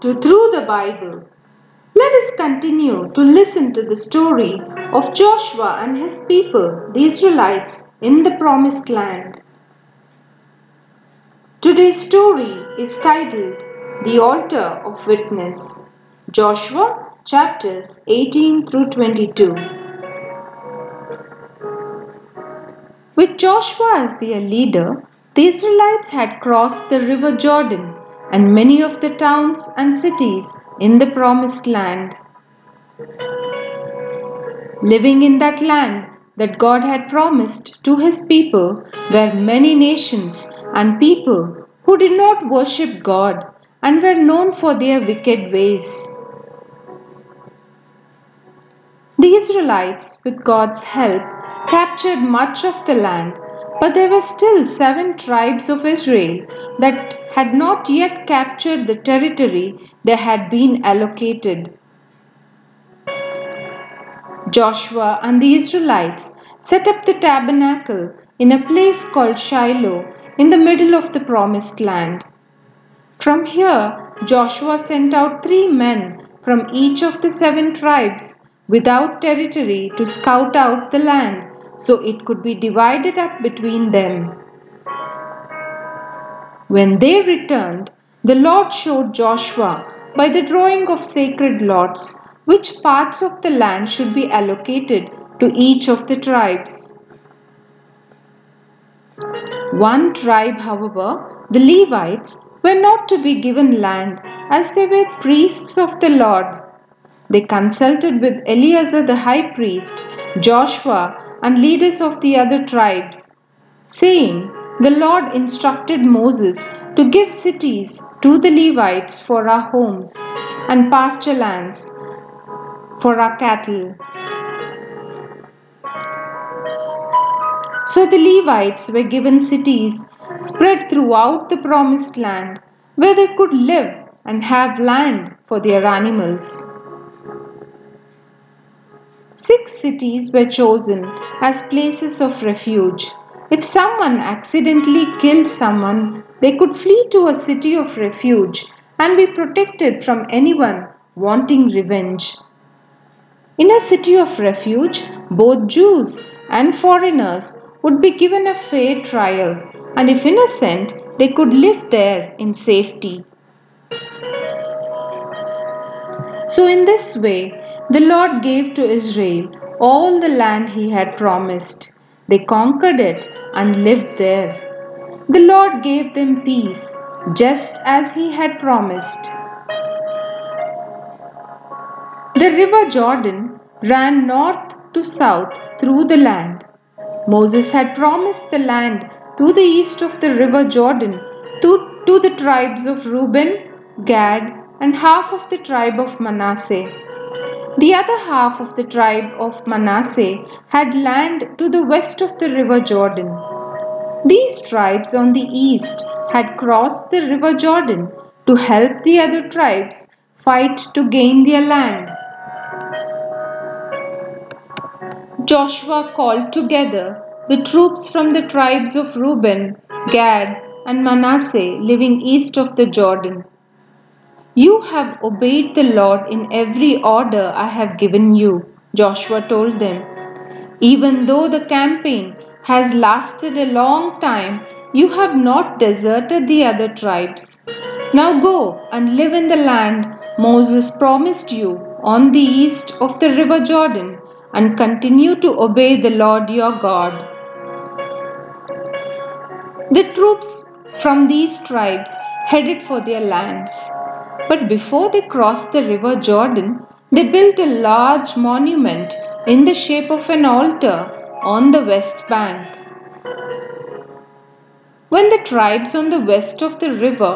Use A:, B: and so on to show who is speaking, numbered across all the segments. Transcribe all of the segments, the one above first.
A: Through the Bible. Let us continue to listen to the story of Joshua and his people, the Israelites, in the Promised Land. Today's story is titled The Altar of Witness. Joshua chapters 18 through 22. With Joshua as their leader, the Israelites had crossed the river Jordan and many of the towns and cities in the Promised Land. Living in that land that God had promised to his people were many nations and people who did not worship God and were known for their wicked ways. The Israelites, with God's help, captured much of the land, but there were still 7 tribes of Israel that had not yet captured the territory they had been allocated. Joshua and the Israelites set up the tabernacle in a place called Shiloh in the middle of the Promised Land. From here, Joshua sent out 3 men from each of the 7 tribes without territory to scout out the land so it could be divided up between them. When they returned, the Lord showed Joshua by the drawing of sacred lots which parts of the land should be allocated to each of the tribes. One tribe, however, the Levites, were not to be given land as they were priests of the Lord. They consulted with Eleazar the high priest, Joshua, and leaders of the other tribes, saying, "The Lord instructed Moses to give cities to the Levites for our homes and pasture lands for our cattle." So the Levites were given cities spread throughout the Promised Land where they could live and have land for their animals. 6 cities were chosen as places of refuge. If someone accidentally killed someone, they could flee to a city of refuge and be protected from anyone wanting revenge. In a city of refuge, both Jews and foreigners would be given a fair trial, and if innocent, they could live there in safety. So in this way, the Lord gave to Israel all the land he had promised. They conquered it and lived there. The Lord gave them peace, just as he had promised. The river Jordan ran north to south through the land. Moses had promised the land to the east of the river Jordan to the tribes of Reuben, Gad, and half of the tribe of Manasseh. The other half of the tribe of Manasseh had land to the west of the river Jordan. These tribes on the east had crossed the river Jordan to help the other tribes fight to gain their land. Joshua called together the troops from the tribes of Reuben, Gad, and Manasseh living east of the Jordan. "You have obeyed the Lord in every order I have given you," Joshua told them. "Even though the campaign has lasted a long time, you have not deserted the other tribes. Now go and live in the land Moses promised you on the east of the river Jordan, and continue to obey the Lord your God." The troops from these tribes headed for their lands. But before they crossed the river Jordan, they built a large monument in the shape of an altar on the west bank. When the tribes on the west of the river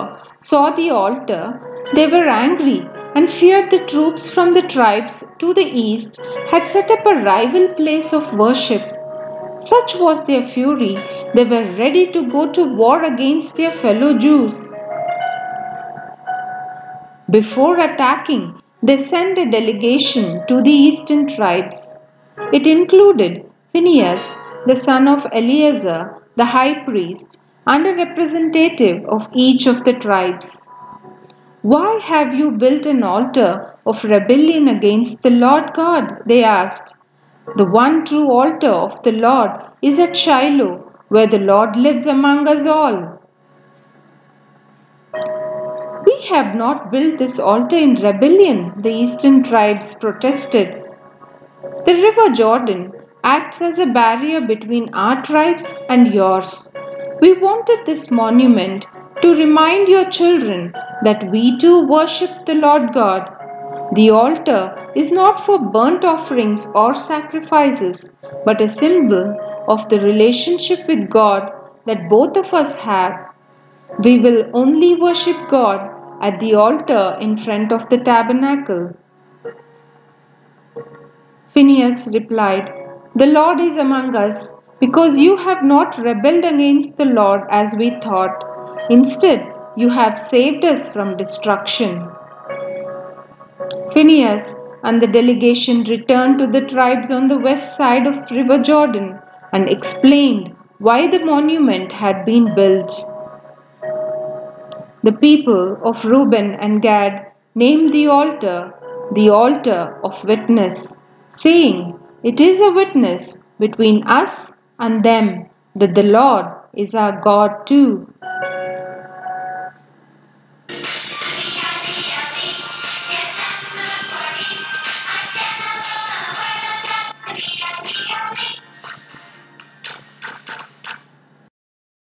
A: saw the altar, they were angry and feared the troops from the tribes to the east had set up a rival place of worship. Such was their fury, they were ready to go to war against their fellow Jews. Before attacking, they sent a delegation to the eastern tribes. It included Phinehas, the son of Eleazar, the high priest, and a representative of each of the tribes. "Why have you built an altar of rebellion against the Lord God?" they asked. "The one true altar of the Lord is at Shiloh, where the Lord lives among us all." "We have not built this altar in rebellion," the eastern tribes protested. "The river Jordan acts as a barrier between our tribes and yours. We wanted this monument to remind your children that we too worship the Lord God. The altar is not for burnt offerings or sacrifices, but a symbol of the relationship with God that both of us have. We will only worship God at the altar in front of the tabernacle." Phinehas replied, "The Lord is among us, because you have not rebelled against the Lord as we thought. Instead, you have saved us from destruction." Phinehas and the delegation returned to the tribes on the west side of River Jordan and explained why the monument had been built. The people of Reuben and Gad named the altar of witness, saying, "It is a witness between us and them that the Lord is our God too."